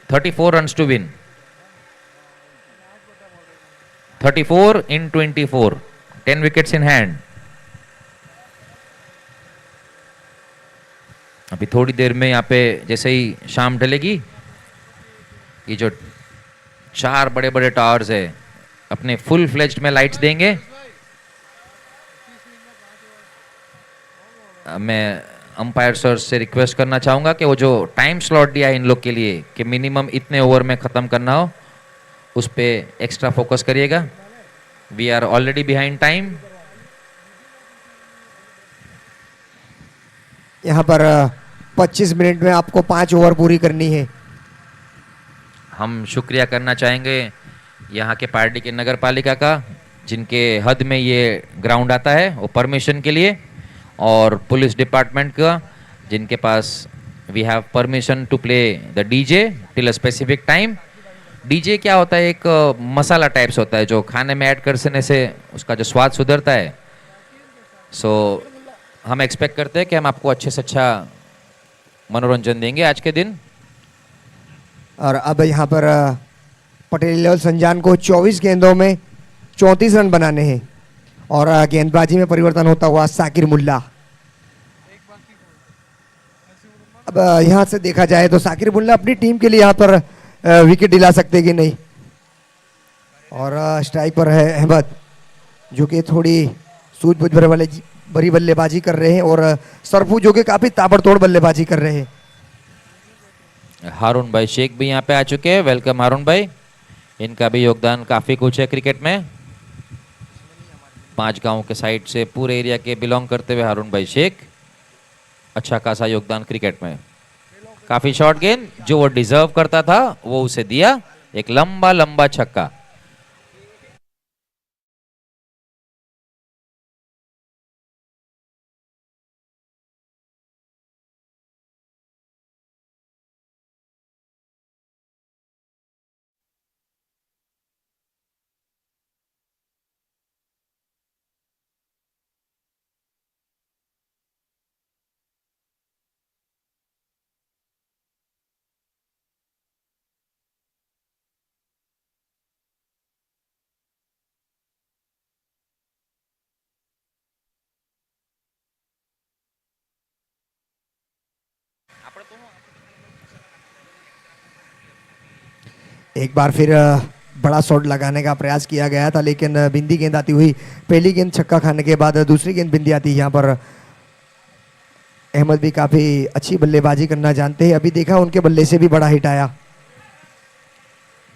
34 runs to win. 34 in 24, 10 wickets in hand. अभी थोड़ी देर में यहाँ पे जैसे ही शाम ढलेगी, ये जो 4 बड़े बड़े टावर्स है अपने फुल फ्लेज्ड में लाइट्स देंगे। मैं अंपायर सर से रिक्वेस्ट करना चाहूंगा कि वो जो टाइम स्लॉट दिया है इन लोग के लिए कि मिनिमम इतने ओवर में ख़त्म करना हो, उस पे एक्स्ट्रा फोकस करिएगा। We are already behind time. यहाँ पर 25 मिनट में आपको 5 ओवर पूरी करनी है। हम शुक्रिया करना चाहेंगे यहाँ के पार्टी के नगर पालिका का, जिनके हद में ये ग्राउंड आता है वो परमिशन के लिए, और पुलिस डिपार्टमेंट का जिनके पास we have permission to play the DJ till a specific time. DJ क्या होता है, एक मसाला टाइप्स होता है जो खाने में ऐड करने से उसका जो स्वाद सुधरता है। सो हम एक्सपेक्ट करते हैं कि हम आपको अच्छे से अच्छा मनोरंजन देंगे आज के दिन। और अब यहाँ पर पटेल लेवल संजान को 24 गेंदों में 34 रन बनाने हैं। और गेंदबाजी में परिवर्तन होता हुआ साकिर मुल्ला। अब यहाँ से देखा जाए तो साकिर मुल्ला अपनी टीम के लिए यहाँ पर विकेट दिला सकते कि नहीं। और स्ट्राइक पर है अहमद, जो कि थोड़ी सूझबूझ भरी बल्लेबाजी कर रहे हैं, और सरफू जो कि काफी ताबड़तोड़ बल्लेबाजी कर रहे हैं। हारून भाई शेख भी यहाँ पे आ चुके हैं। वेलकम हारून भाई, इनका भी योगदान काफ़ी कुछ है क्रिकेट में। 5 गांव के साइड से पूरे एरिया के बिलोंग करते हुए हारून भाई शेख, अच्छा खासा योगदान क्रिकेट में। काफ़ी शॉर्ट गेंद, जो वो डिजर्व करता था वो उसे दिया, एक लंबा लंबा छक्का। एक बार फिर बड़ा शॉट लगाने का प्रयास किया गया था, लेकिन बिंदी गेंद आती हुई। पहली गेंद छक्का खाने के बाद दूसरी गेंद बिंदी आती। यहाँ पर अहमद भी काफी अच्छी बल्लेबाजी करना जानते हैं। अभी देखा उनके बल्ले से भी बड़ा हिट आया।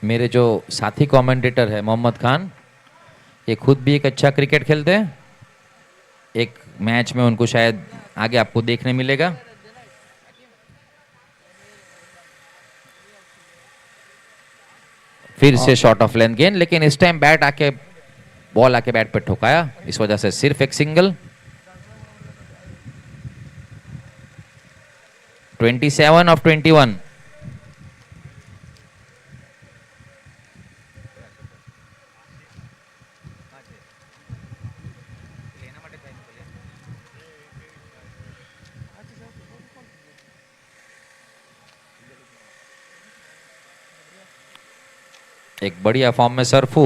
मेरे जो साथी कमेंटेटर है मोहम्मद खान, ये खुद भी एक अच्छा क्रिकेट खेलते हैं। एक मैच में उनको शायद आगे आपको देखने मिलेगा। फिर से शॉट ऑफ लेंथ गेंद, लेकिन इस टाइम बॉल आके बैट पे ठुकाया, इस वजह से सिर्फ एक सिंगल। 27 of 21. एक बढ़िया फॉर्म में सरफू।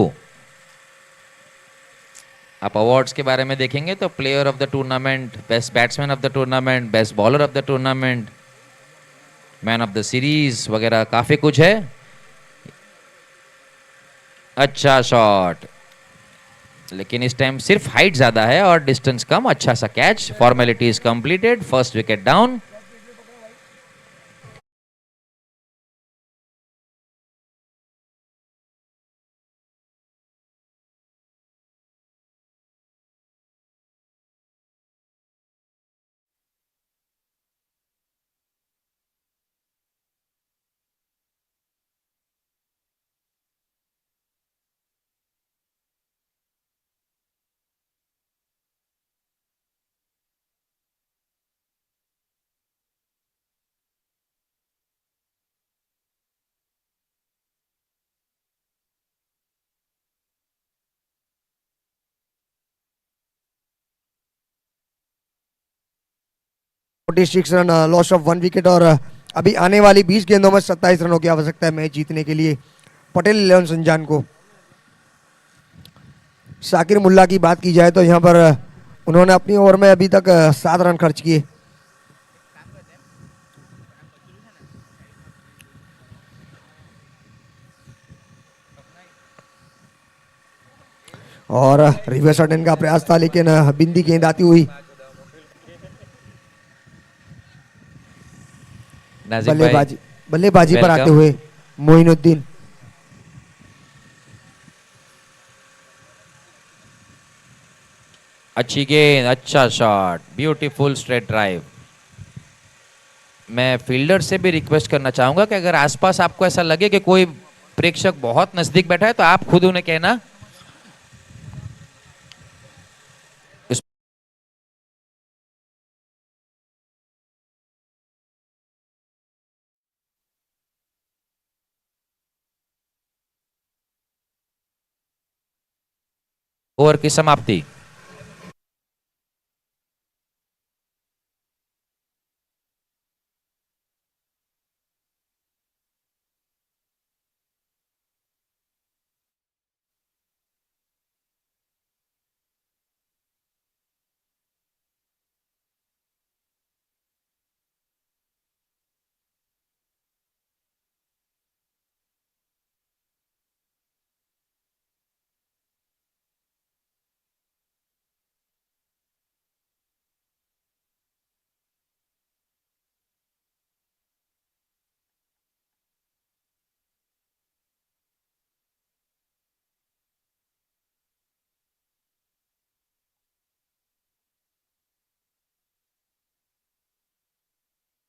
आप अवार्ड्स के बारे में देखेंगे तो player of the tournament, best batsman of the tournament, best bowler of the tournament, man of the series वगैरह काफी कुछ है। अच्छा शॉट, लेकिन इस टाइम सिर्फ हाइट ज्यादा है और डिस्टेंस कम। अच्छा सा catch, formality is completed, first wicket down. Forty run, loss of 1 wicket. और अभी आने वाली 20 गेंदों में 27 रनों की आवश्यकता है मैच जीतने के लिए पटेल 11 संजान को। शाकिर मुल्ला की बात की जाए तो यहाँ पर उन्होंने अपनी ओवर में अभी तक 7 रन खर्च किए। और रिवर्स अटेन का प्रयास था लेकिन बिंदी गेंद आती हुई नाजिम भाई, बल्लेबाजी पर आते welcome. हुए मोइनुद्दीन। अच्छी गेंद, अच्छा शॉट, ब्यूटीफुल स्ट्रेट ड्राइव। मैं फील्डर से भी रिक्वेस्ट करना चाहूंगा कि अगर आसपास आपको ऐसा लगे कि कोई प्रेक्षक बहुत नजदीक बैठा है तो आप खुद उन्हें कहना। ओवर की समाप्ति।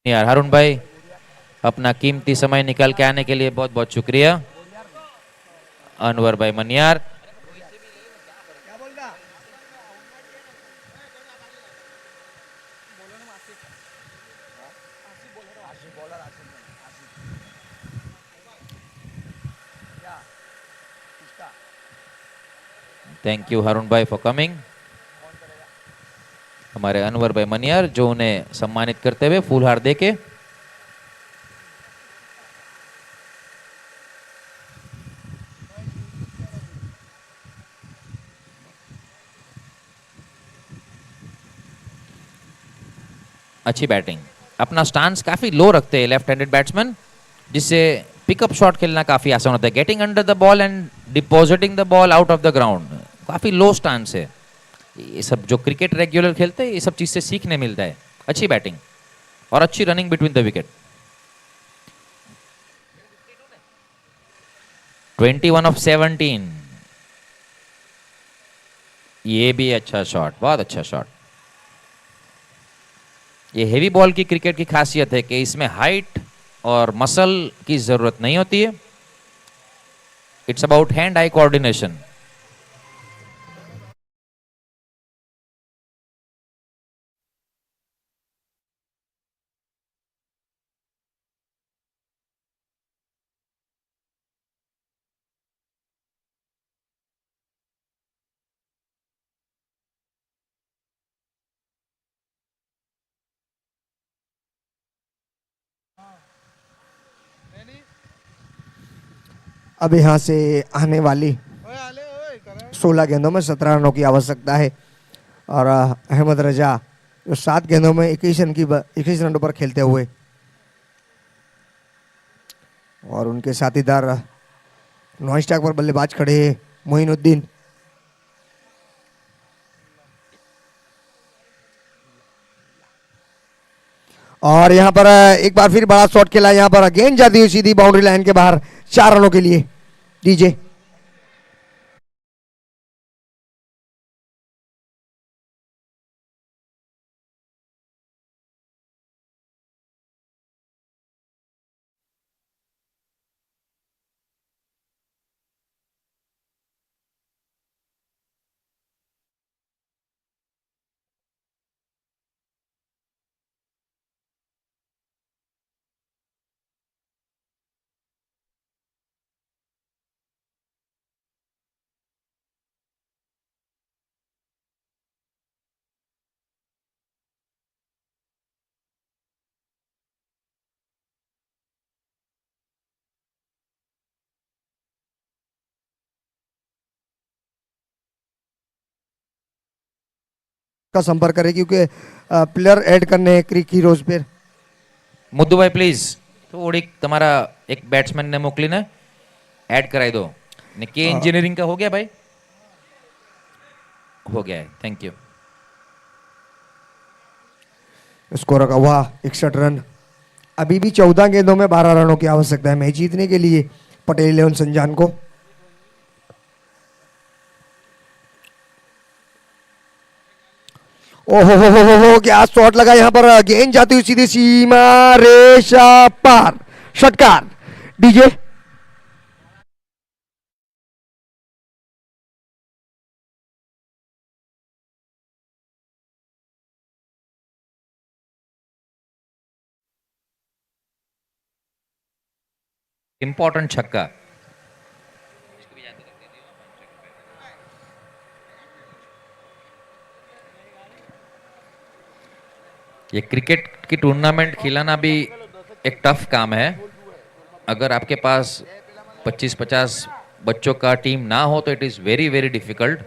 यार हारून भाई, अपना कीमती समय निकाल के आने के लिए बहुत बहुत शुक्रिया। अनवर भाई मनियार, थैंक यू हारून भाई फॉर कमिंग। हमारे अनवर भाई मनियार जो उन्हें सम्मानित करते हुए फूल हार देके अच्छी बैटिंग। अपना स्टांस काफी लो रखते हैं लेफ्ट हैंडेड बैट्समैन, जिससे पिकअप शॉट खेलना काफी आसान होता है। Getting under the ball and depositing the ball out of the ground काफी लो स्टांस है। ये सब जो क्रिकेट रेगुलर खेलते हैं ये सब चीज से सीखने मिलता है। अच्छी बैटिंग और अच्छी running between the wicket. 21 of 17। ये भी अच्छा शॉट, बहुत अच्छा शॉट। ये हेवी बॉल की क्रिकेट की खासियत है कि इसमें हाइट और मसल की जरूरत नहीं होती है। It's about hand eye coordination. अब यहाँ से आने वाली 16 गेंदों में 17 रनों की आवश्यकता है और अहमद रजा जो 7 गेंदों में 21 रनों पर खेलते हुए और उनके साथीदार नॉन स्ट्राइक पर बल्लेबाज खड़े हैं मोइनुद्दीन। और यहाँ पर एक बार फिर बड़ा शॉट खेला, यहाँ पर गेंद जाती हुई सीधी बाउंड्री लाइन के बाहर 4 रनों के लिए डीजे। का संपर्क करें क्योंकि प्लेयर ऐड करने हैं क्रिक हीरोज पे। મુદ્દુભાઈ પ્લીઝ થોડીક તમારા એક બેટ્સમેનને મોકલીને એડ કરાવી દો ને કે इंजीनियरिंग का हो गया भाई? हो गया है, थैंक यू। स्कोर का हुआ 61 रन। अभी भी 14 गेंदों में 12 रनों की आवश्यकता है मैच जीतने के लिए पटेल 11 संजान को। ओहो हो क्या शॉट लगा यहाँ पर, गेंद जाती हुई सीधी सीमा रेशा पार, षटकार डीजे। इंपॉर्टेंट छक्का। ये क्रिकेट की टूर्नामेंट खिलाना भी एक टफ काम है। अगर आपके पास 25-50 बच्चों का टीम ना हो तो it is very very difficult.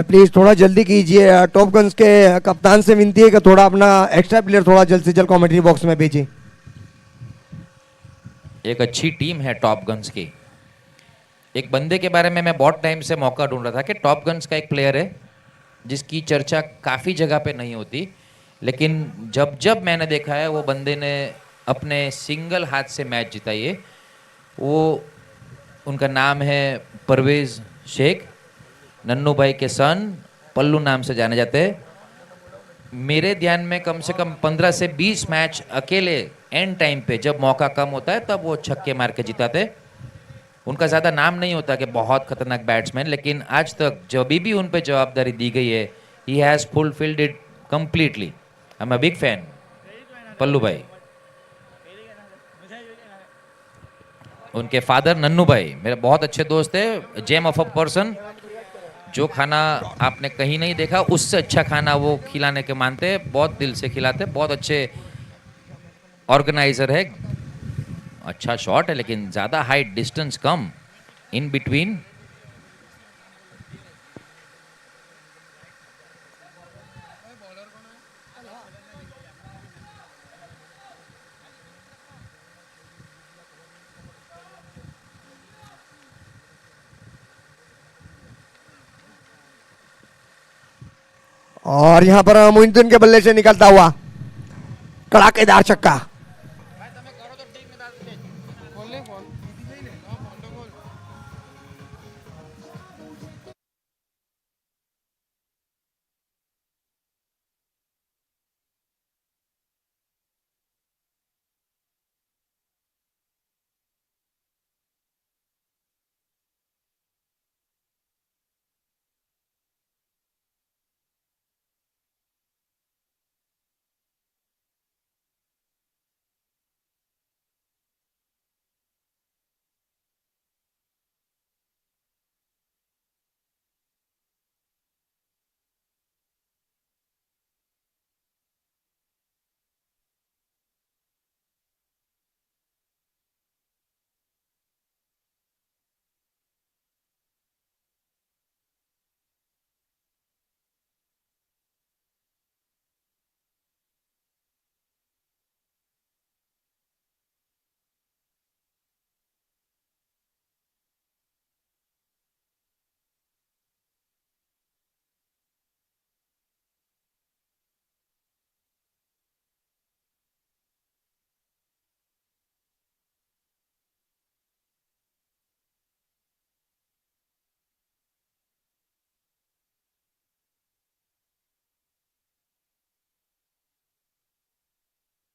Please थोड़ा जल्दी कीजिए, टॉप गन्स के कप्तान से विनती है कि थोड़ा अपना एक्स्ट्रा प्लेयर थोड़ा जल्द से जल्द कमेंट्री बॉक्स में भेजें। एक अच्छी टीम है टॉप गन्स की। एक बंदे के बारे में मैं बहुत टाइम से मौका ढूंढ रहा था कि टॉप गन्स का एक प्लेयर है जिसकी चर्चा काफ़ी जगह पे नहीं होती, लेकिन जब जब मैंने देखा है वो बंदे ने अपने सिंगल हाथ से मैच जिताई है। वो उनका नाम है परवेज़ शेख, नन्नू भाई के सन, पल्लू नाम से जाने जाते हैं। मेरे ध्यान में कम से कम 15 से 20 मैच अकेले एंड टाइम पे जब मौका कम होता है तब वो छक्के मार के जिताते। उनका ज़्यादा नाम नहीं होता कि बहुत खतरनाक बैट्समैन, लेकिन आज तक जब भी उन पे जवाबदारी दी गई है ही has fulfilled it completely. I am a big fan Pallu भाई। उनके फादर नन्नू भाई मेरे बहुत अच्छे दोस्त है, जेम ऑफ अ पर्सन। जो खाना आपने कहीं नहीं देखा उससे अच्छा खाना वो खिलाने के मानते हैं, बहुत दिल से खिलाते, बहुत अच्छे ऑर्गेनाइजर है। अच्छा शॉट है लेकिन ज़्यादा height distance come in between. और यहां पर मोइनुद्दीन के बल्ले से निकलता हुआ कड़ाकेदार छक्का।